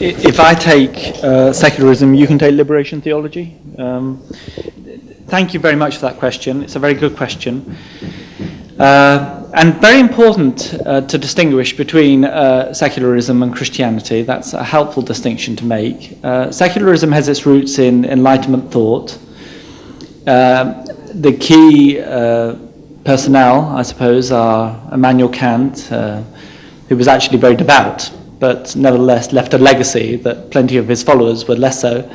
If I take secularism, you can take liberation theology. Thank you very much for that question. It's a very good question. And very important to distinguish between secularism and Christianity. That's a helpful distinction to make. Secularism has its roots in Enlightenment thought. The key personnel, I suppose, are Immanuel Kant, who was actually very devout, but nevertheless left a legacy that plenty of his followers were less so.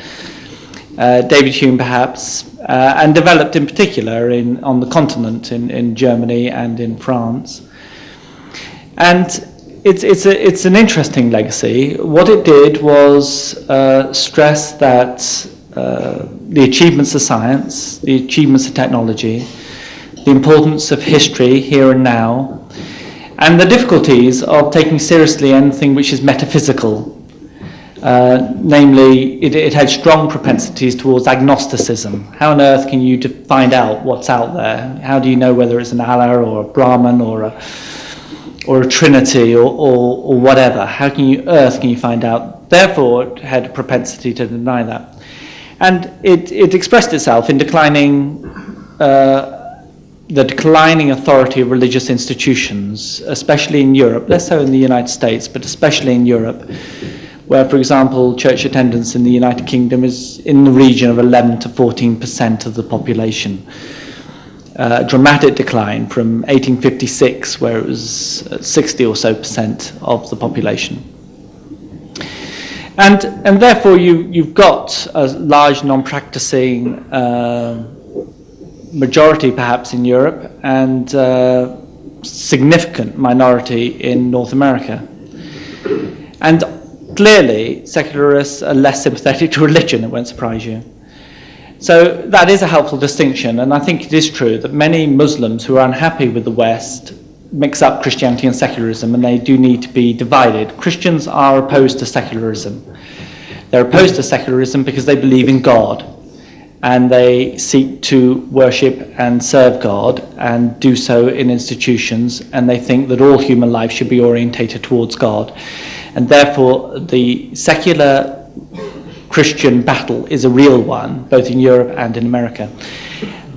David Hume, perhaps, and developed in particular on the continent, in Germany and in France. And it's an interesting legacy. What it did was stress that the achievements of science, the achievements of technology, the importance of history here and now, and the difficulties of taking seriously anything which is metaphysical. Namely, it had strong propensities towards agnosticism. How on earth can you find out what's out there? How do you know whether it's an Allah or a Brahman or a Trinity or whatever? How can you find out? Therefore, it had a propensity to deny that. And it expressed itself in the declining authority of religious institutions, especially in Europe, less so in the United States, but especially in Europe, where, for example, church attendance in the United Kingdom is in the region of 11 to 14% of the population. A dramatic decline from 1856, where it was 60 or so percent of the population. And therefore you've got a large non-practicing majority perhaps in Europe and significant minority in North America. And clearly, secularists are less sympathetic to religion, it won't surprise you. So that is a helpful distinction, and I think it is true that many Muslims who are unhappy with the West mix up Christianity and secularism, and they do need to be divided. Christians are opposed to secularism. They're opposed to secularism because they believe in God, and they seek to worship and serve God and do so in institutions, and they think that all human life should be orientated towards God. And therefore, the secular Christian battle is a real one, both in Europe and in America.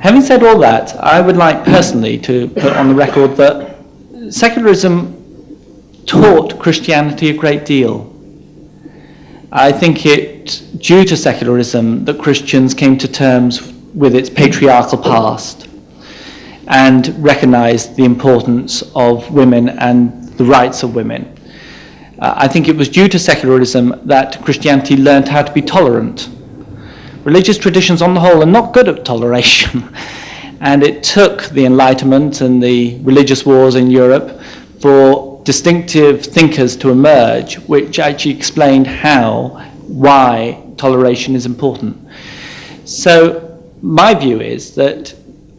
Having said all that, I would like personally to put on the record that secularism taught Christianity a great deal. I think it's due to secularism that Christians came to terms with its patriarchal past and recognized the importance of women and the rights of women. I think it was due to secularism that Christianity learned how to be tolerant. Religious traditions on the whole are not good at toleration, and it took the Enlightenment and the religious wars in Europe for distinctive thinkers to emerge, which actually explained why toleration is important. So my view is that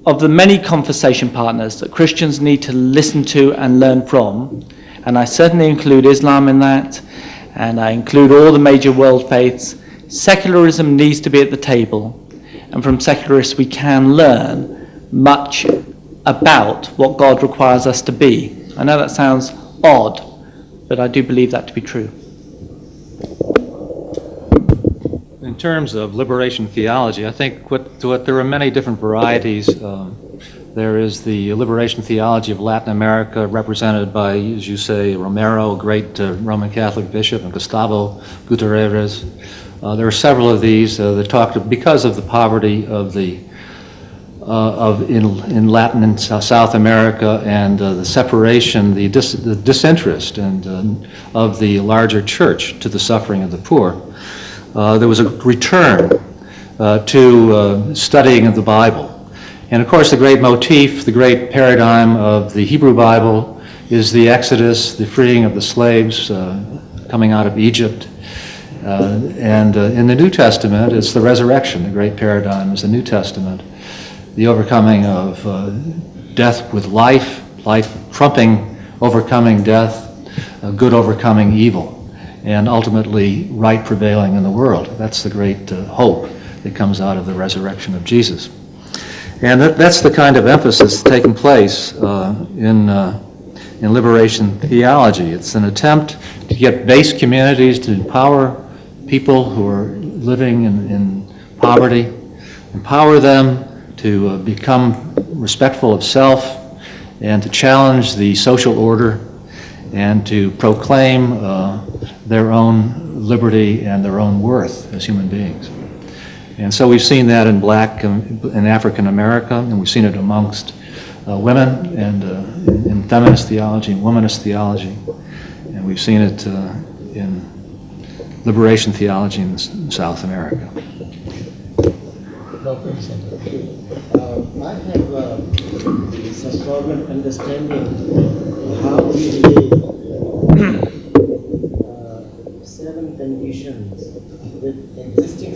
of the many conversation partners that Christians need to listen to and learn from, and I certainly include Islam in that, and I include all the major world faiths, secularism needs to be at the table, and from secularists we can learn much about what God requires us to be. I know that sounds odd, but I do believe that to be true. In terms of liberation theology, I think there are many different varieties. There is the liberation theology of Latin America, represented by, as you say, Romero, a great Roman Catholic bishop, and Gustavo Gutierrez. There are several of these that talk because of the poverty in Latin and South America, and the separation, the disinterest of the larger church to the suffering of the poor. There was a return to studying of the Bible. And of course, the great motif, the great paradigm of the Hebrew Bible is the Exodus, the freeing of the slaves coming out of Egypt. And in the New Testament, it's the resurrection. The great paradigm is the New Testament. The overcoming of death with life, life trumping, overcoming death, good overcoming evil, and ultimately right prevailing in the world. That's the great hope that comes out of the resurrection of Jesus. And that's the kind of emphasis taking place in liberation theology. It's an attempt to get base communities, to empower people who are living in poverty, empower them to become respectful of self, and to challenge the social order, and to proclaim their own liberty and their own worth as human beings. And so we've seen that in Black and African America, and we've seen it amongst women and in feminist theology and womanist theology, and we've seen it in liberation theology in South America. I have some problem understanding how we relate 7 conditions with existing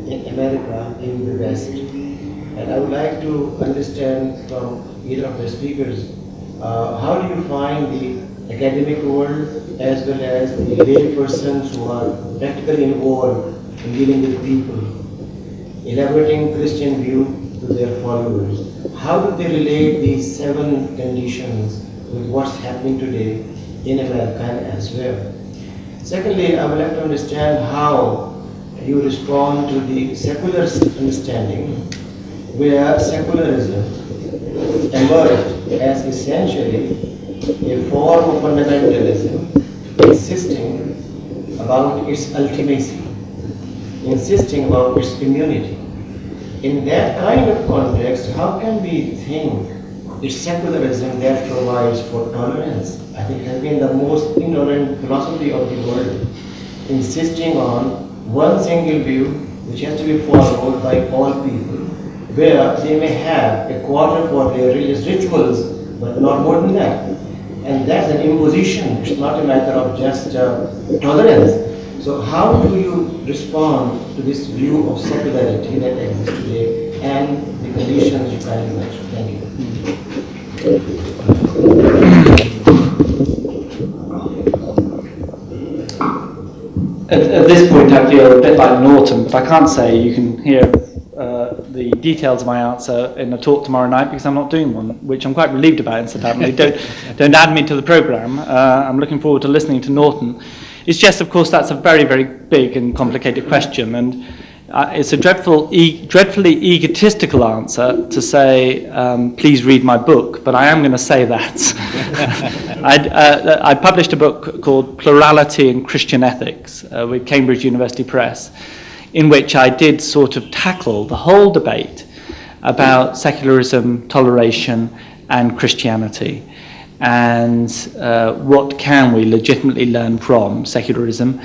in America in the West. And I would like to understand from either of the speakers, how do you find the academic world as well as the lay persons who are practically involved in dealing with people, elaborating Christian view to their followers? How do they relate these 7 conditions with what's happening today in America and elsewhere? Secondly, I would like to understand how you respond to the secularist understanding, where secularism emerged as essentially a form of fundamentalism, insisting about its ultimacy, insisting about its immunity. In that kind of context, how can we think it's secularism that provides for tolerance? I think it has been the most intolerant philosophy of the world, insisting on one single view which has to be followed by all people, where they may have a quarter for their religious rituals, but not more than that. And that's an imposition. It's not a matter of just tolerance. So how do you respond to this view of secularity that exists today and the conditions you kindly mentioned? Thank you. At this point, I feel a bit like Norton, but I can't say you can hear the details of my answer in a talk tomorrow night because I'm not doing one, which I'm quite relieved about, incidentally. Don't add me to the programme. I'm looking forward to listening to Norton. It's just, of course, that's a very, very big and complicated question, and it's a dreadfully egotistical answer to say, please read my book, but I am going to say that. I published a book called Plurality in Christian Ethics with Cambridge University Press, in which I did sort of tackle the whole debate about secularism, toleration, and Christianity, and what can we legitimately learn from secularism.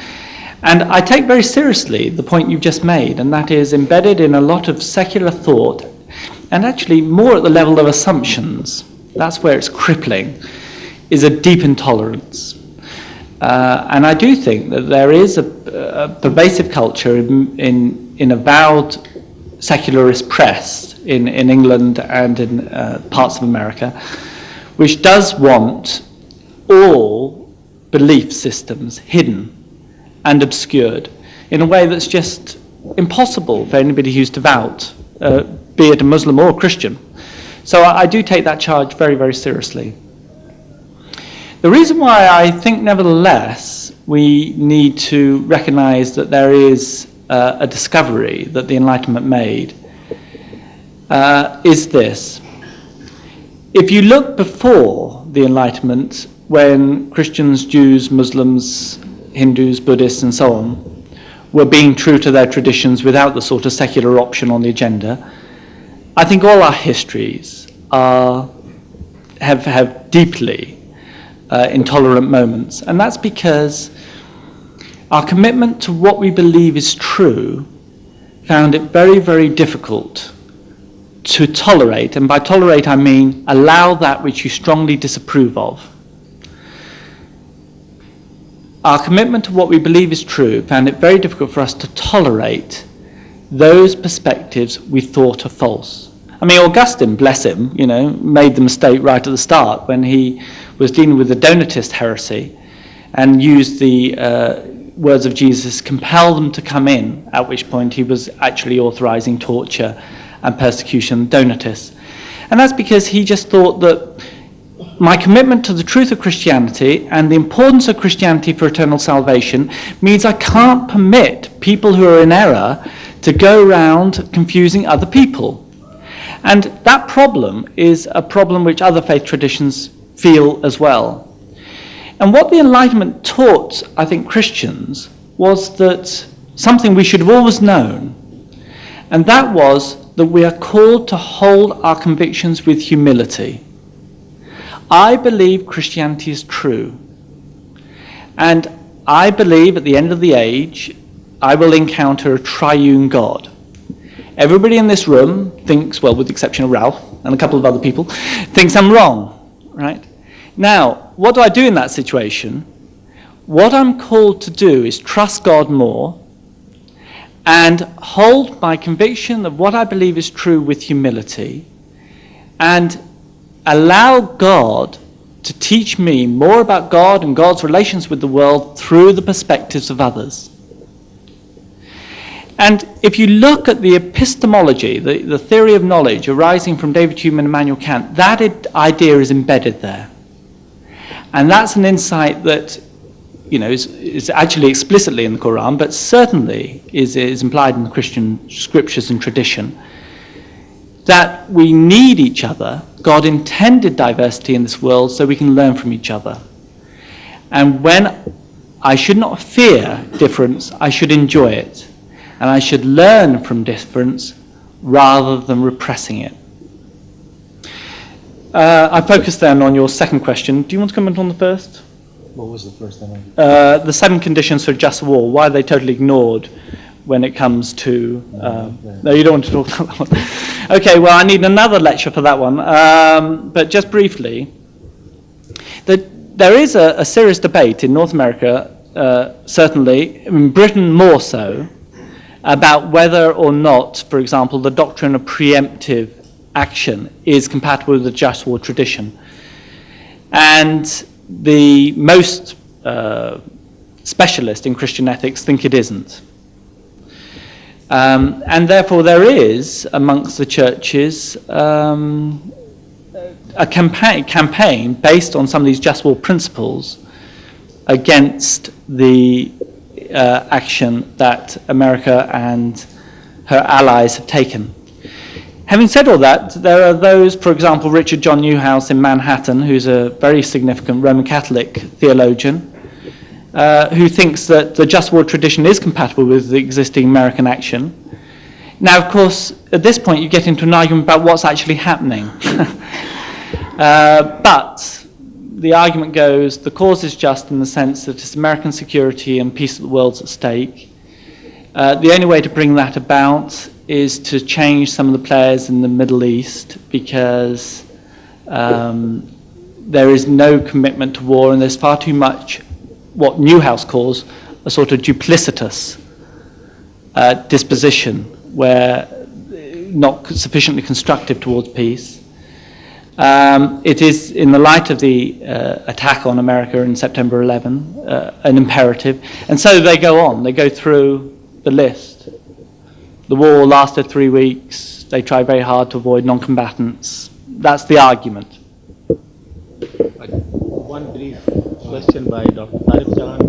And I take very seriously the point you've just made, and that is embedded in a lot of secular thought, and actually more at the level of assumptions, that's where it's crippling, is a deep intolerance. And I do think that there is a pervasive culture in avowed secularist press in England and in parts of America, which does want all belief systems hidden and obscured in a way that's just impossible for anybody who's devout, be it a Muslim or a Christian. So I do take that charge very, very seriously. The reason why I think, nevertheless, we need to recognize that there is a discovery that the Enlightenment made is this. If you look before the Enlightenment, when Christians, Jews, Muslims, Hindus, Buddhists, and so on, were being true to their traditions without the sort of secular option on the agenda, I think all our histories have deeply intolerant moments. And that's because our commitment to what we believe is true found it very, very difficult to tolerate, and by tolerate I mean allow that which you strongly disapprove of. Our commitment to what we believe is true found it very difficult for us to tolerate those perspectives we thought are false. I mean, Augustine, bless him, made the mistake right at the start when he was dealing with the Donatist heresy and used the words of Jesus, compel them to come in, at which point he was actually authorizing torture and persecution of Donatists. And that's because he just thought that my commitment to the truth of Christianity and the importance of Christianity for eternal salvation means I can't permit people who are in error to go around confusing other people. And that problem is a problem which other faith traditions feel as well. And what the Enlightenment taught, I think, Christians was that something we should have always known, and that was that we are called to hold our convictions with humility. I believe Christianity is true, and I believe at the end of the age I will encounter a triune God. Everybody in this room thinks, well, with the exception of Ralph and a couple of other people, thinks I'm wrong, right? Now, what do I do in that situation? What I'm called to do is trust God more and hold my conviction of what I believe is true with humility and allow God to teach me more about God and God's relations with the world through the perspectives of others. And if you look at the epistemology, the theory of knowledge arising from David Hume and Immanuel Kant, that idea is embedded there. And that's an insight that, you know, is actually explicitly in the Quran, but certainly is implied in the Christian scriptures and tradition, that we need each other. God intended diversity in this world so we can learn from each other. And when I should not fear difference, I should enjoy it. And I should learn from difference rather than repressing it. I focused then on your second question. Do you want to comment on the first? What was the first thing? The 7 conditions for just war. Why are they totally ignored when it comes to... No, you don't want to talk about that one. Okay, well, I need another lecture for that one. But just briefly, there is a serious debate in North America, certainly, in Britain more so, about whether or not, for example, the doctrine of preemptive action is compatible with the just war tradition. And the most specialists in Christian ethics think it isn't. And therefore there is, amongst the churches, a campaign based on some of these just war principles against the action that America and her allies have taken. Having said all that, there are those, for example, Richard John Newhouse in Manhattan, who's a very significant Roman Catholic theologian, who thinks that the just war tradition is compatible with the existing American action. Now, of course, at this point you get into an argument about what's actually happening. But the argument goes, the cause is just in the sense that it's American security and peace of the world's at stake. The only way to bring that about is to change some of the players in the Middle East, because there is no commitment to war, and there's far too much what Newhouse calls a sort of duplicitous disposition, where not sufficiently constructive towards peace. It is, in the light of the attack on America in September 11, an imperative. And so they go on, they go through the list. The war lasted 3 weeks. They try very hard to avoid non-combatants. That's the argument. One brief question by Dr. Tarif Jahan.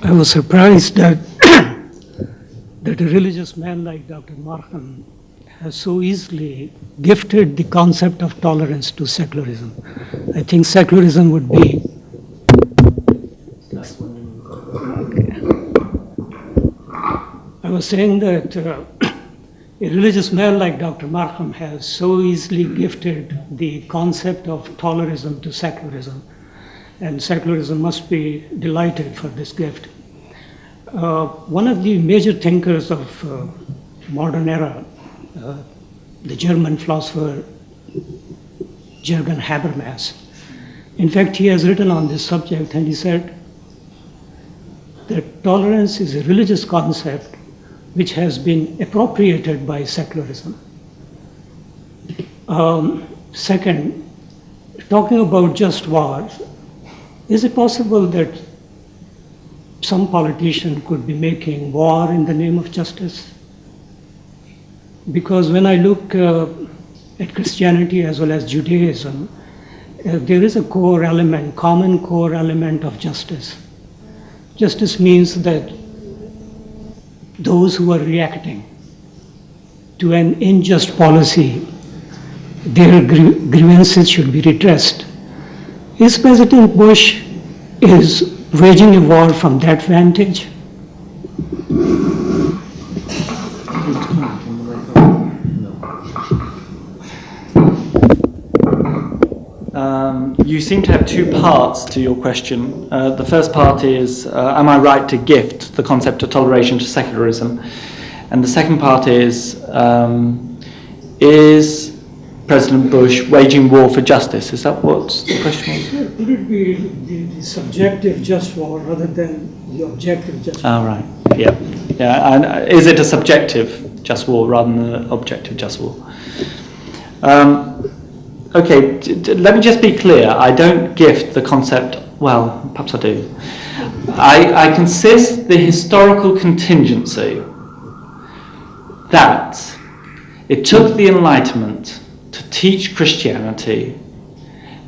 I was surprised that that a religious man like Dr. Markham has so easily gifted the concept of tolerance to secularism. I think secularism would be... I was saying that a religious man like Dr. Markham has so easily gifted the concept of tolerism to secularism, and secularism must be delighted for this gift. One of the major thinkers of modern era, the German philosopher Jürgen Habermas, in fact, he has written on this subject, and he said that tolerance is a religious concept which has been appropriated by secularism. Second, talking about just war, is it possible that some politician could be making war in the name of justice? Because when I look at Christianity as well as Judaism, there is a core element, common core element of justice. Justice means that those who are reacting to an unjust policy, their grievances should be redressed. Is President Bush is waging a war from that vantage? You seem to have two parts to your question. The first part is, am I right to gift the concept of toleration to secularism? And the second part is President Bush waging war for justice? Is that what the question was? Could it be the subjective just war rather than the objective just war? Oh, right. Yeah. Yeah. And is it a subjective just war rather than an objective just war? Okay, let me just be clear. I don't gift the concept, well, perhaps I do. I consist the historical contingency that it took the Enlightenment to teach Christianity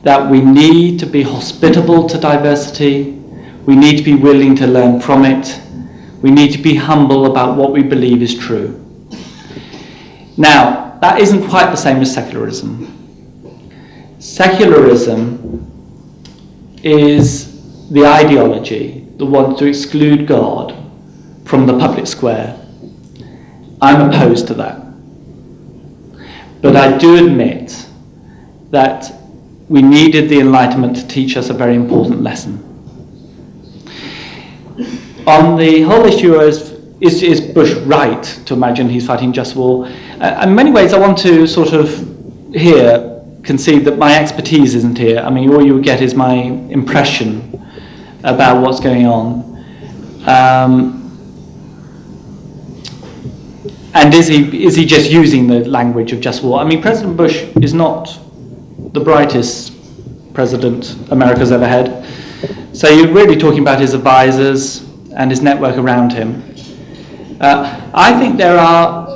that we need to be hospitable to diversity, we need to be willing to learn from it, we need to be humble about what we believe is true. Now, that isn't quite the same as secularism. Secularism is the ideology that wants to exclude God from the public square. I'm opposed to that. But I do admit that we needed the Enlightenment to teach us a very important lesson. On the whole issue is Bush right to imagine he's fighting just war? In many ways I want to sort of here concede that my expertise isn't here. I mean, all you get is my impression about what's going on. And is he just using the language of just war? I mean, President Bush is not the brightest president America's ever had. So you're really talking about his advisors and his network around him. I think there are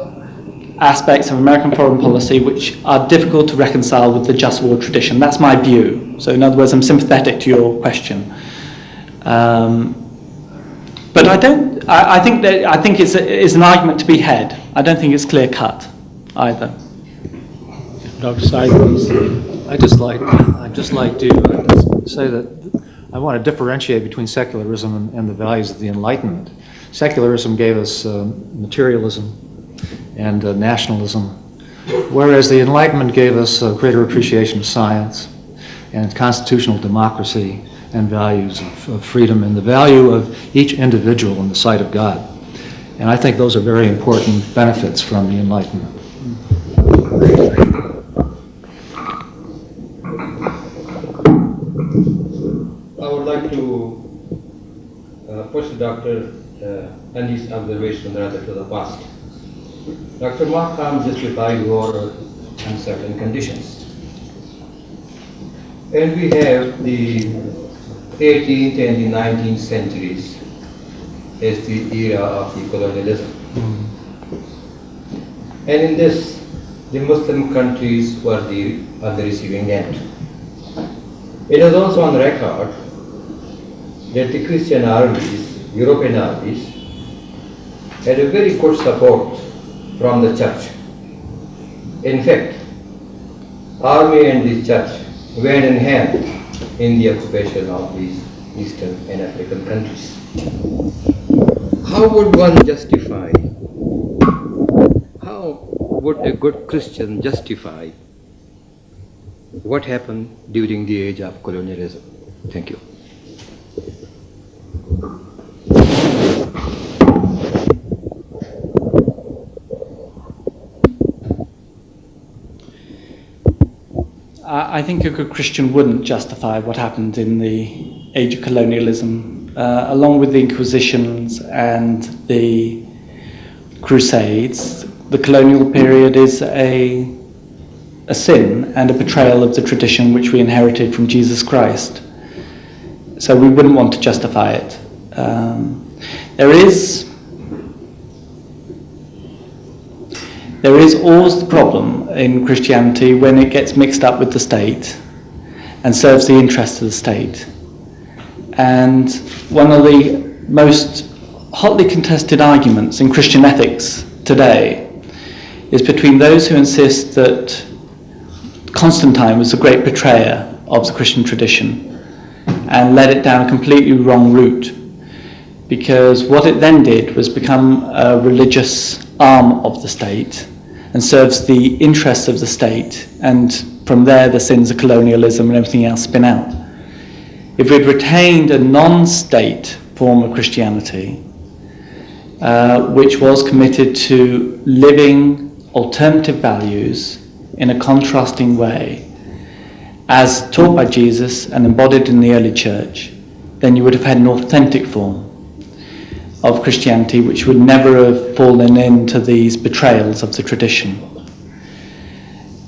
aspects of American foreign policy which are difficult to reconcile with the just war tradition. That's my view. So in other words, I'm sympathetic to your question. But I think it's an argument to be had. I don't think it's clear cut either. Dr. Sai, please. I'd just like to say that I want to differentiate between secularism and the values of the Enlightenment. Secularism gave us materialism and nationalism, whereas the Enlightenment gave us a greater appreciation of science and constitutional democracy and values of freedom and the value of each individual in the sight of God. And I think those are very important benefits from the Enlightenment. I would like to push the Dr. Andy's observation rather to the past. Dr. Markham justified war in certain conditions. And we have the 18th and the 19th centuries as the era of the colonialism. And in this, the Muslim countries were on the receiving end. It is also on record that the Christian armies, European armies, had a very good support from the church. In fact, army and the church went in hand in the occupation of these Eastern and African countries. How would one justify, how would a good Christian justify what happened during the age of colonialism? Thank you. I think a good Christian wouldn't justify what happened in the age of colonialism, along with the Inquisitions and the Crusades. The colonial period is a sin and a betrayal of the tradition which we inherited from Jesus Christ. So we wouldn't want to justify it. There is always the problem in Christianity when it gets mixed up with the state and serves the interests of the state. And one of the most hotly contested arguments in Christian ethics today is between those who insist that Constantine was a great betrayer of the Christian tradition and led it down a completely wrong route, because what it then did was become a religious arm of the state and serves the interests of the state, and from there the sins of colonialism and everything else spin out. If we'd retained a non-state form of Christianity, which was committed to living alternative values in a contrasting way, as taught by Jesus and embodied in the early church, then you would have had an authentic form of Christianity which would never have fallen into these betrayals of the tradition.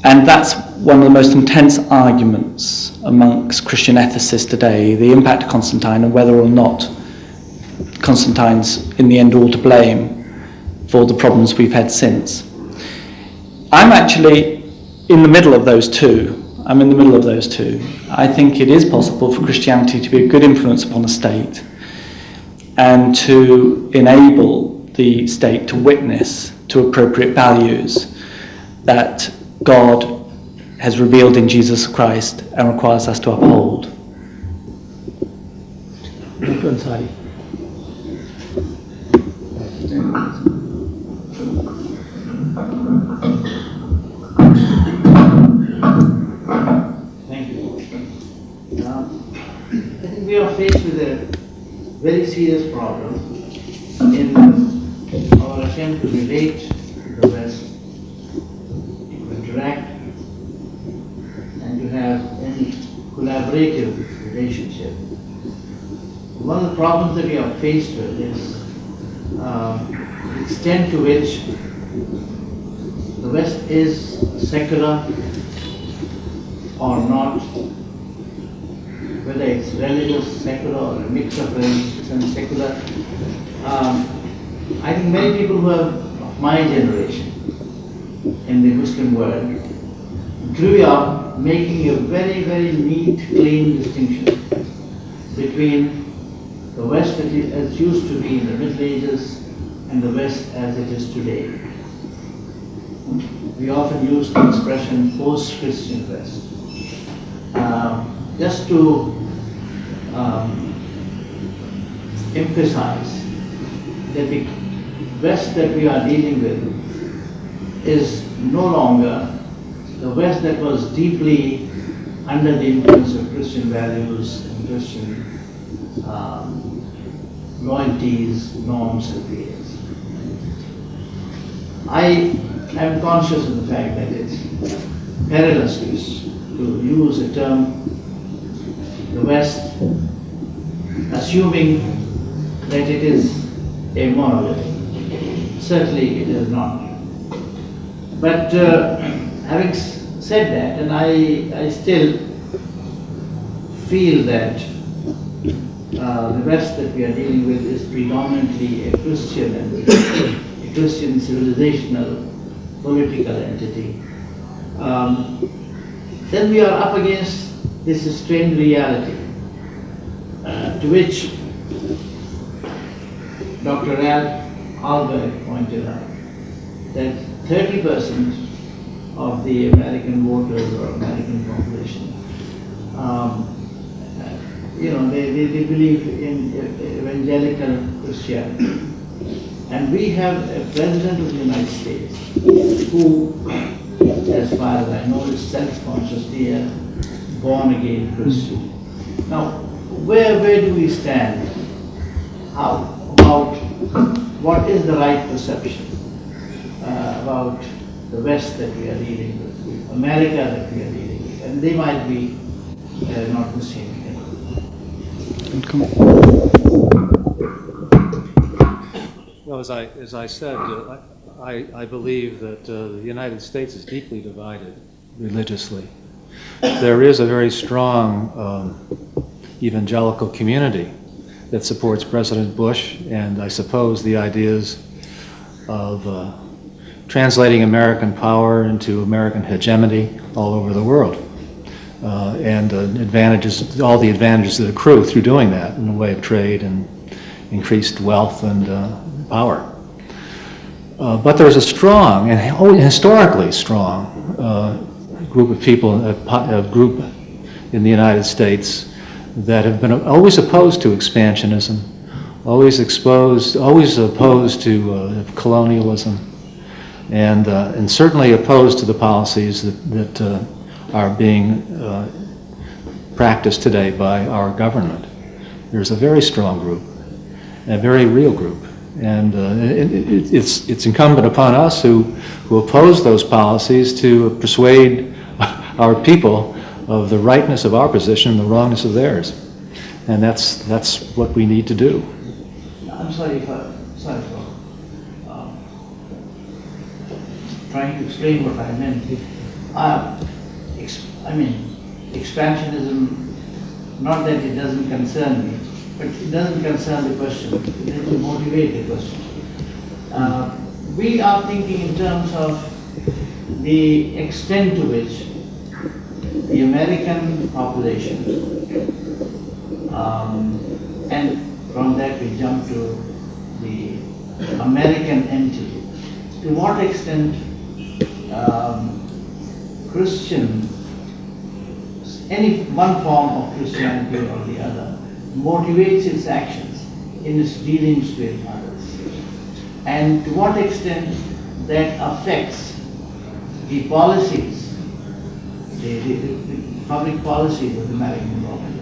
And that's one of the most intense arguments amongst Christian ethicists today, the impact of Constantine and whether or not Constantine's in the end all to blame for the problems we've had since. I'm actually in the middle of those two. I think it is possible for Christianity to be a good influence upon a state and to enable the state to witness to appropriate values that God has revealed in Jesus Christ and requires us to uphold. Dr. Ansari. Thank you. I think we are faced with a very serious problem in our attempt to relate to the West, to interact, and to have any collaborative relationship. One of the problems that we are faced with is the extent to which the West is secular or not, whether it's religious, secular, or a mix of religious and secular. I think many people who are of my generation in the Muslim world grew up making a very, very neat, clean distinction between the West as it used to be in the Middle Ages and the West as it is today. We often use the expression post-Christian West. Just to emphasize that the West that we are dealing with is no longer the West that was deeply under the influence of Christian values and Christian loyalties, norms, and feelings. I am conscious of the fact that it's perilous to use a term, the West, assuming that it is a monolith. Certainly it is not. But having said that, and I still feel that the West that we are dealing with is predominantly a Christian entity, a Christian civilizational political entity. Then we are up against this strange reality to which Dr. Ralph Albert pointed out, that 30% of the American voters or American population, they believe in evangelical Christianity. And we have a president of the United States who, as far as I know, is self-consciously a born-again Christian. Now, where do we stand? About what is the right perception about the West that we are dealing with, America that we are dealing with, and they might be not the same thing. Well, as I said, I believe that the United States is deeply divided religiously. There is a very strong evangelical community that supports President Bush, and I suppose the ideas of translating American power into American hegemony all over the world, and advantages, all the advantages that accrue through doing that in the way of trade and increased wealth and power. But there's a strong, and historically strong, group of people, a group in the United States that have been always opposed to expansionism, always opposed to colonialism, and certainly opposed to the policies that are being practiced today by our government. There's a very strong group, a very real group, and it's incumbent upon us who oppose those policies to persuade our people of the rightness of our position and the wrongness of theirs, and that's what we need to do. I'm sorry for trying to explain what I meant. Expansionism, not that it doesn't concern me, but it doesn't concern the question. It doesn't motivate the question. We are thinking in terms of the extent to which the American population, and from that we jump to the American entity. To what extent Christian, any one form of Christianity or the other, motivates its actions in its dealings with others, and to what extent that affects the policies, the public policies of the American government.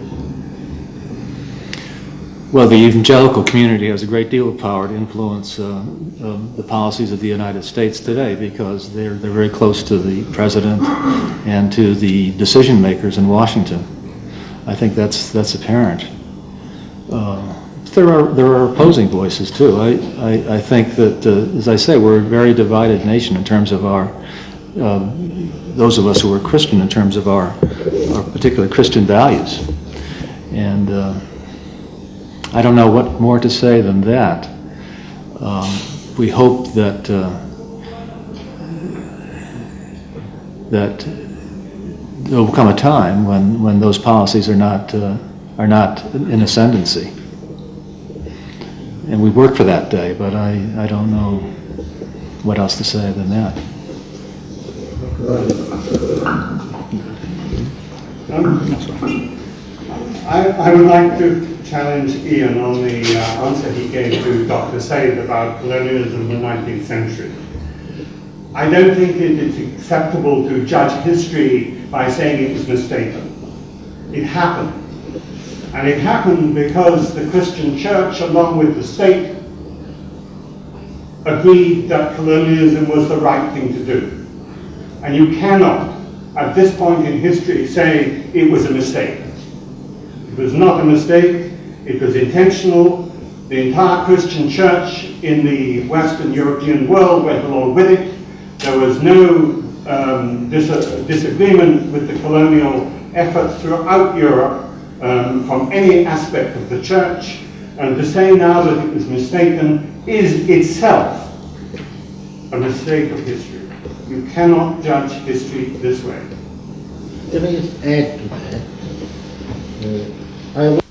Well, the evangelical community has a great deal of power to influence the policies of the United States today, because they're very close to the president and to the decision makers in Washington. I think that's apparent. There are opposing voices too. I think that, as I say, we're a very divided nation in terms of our those of us who are Christian, in terms of our particular Christian values, and I don't know what more to say than that. We hope that there will come a time when those policies are not in ascendancy, and we work for that day. But I don't know what else to say than that. I would like to challenge Ian on the answer he gave to Dr. Said about colonialism in the 19th century. I don't think it is acceptable to judge history by saying it was mistaken. It happened. And it happened because the Christian church, along with the state, agreed that colonialism was the right thing to do. And you cannot, at this point in history, say it was a mistake. It was not a mistake. It was intentional. The entire Christian church in the Western European world went along with it. There was no disagreement with the colonial efforts throughout Europe from any aspect of the church. And to say now that it was mistaken is itself a mistake of history. You cannot judge history this way. Let me just add to that.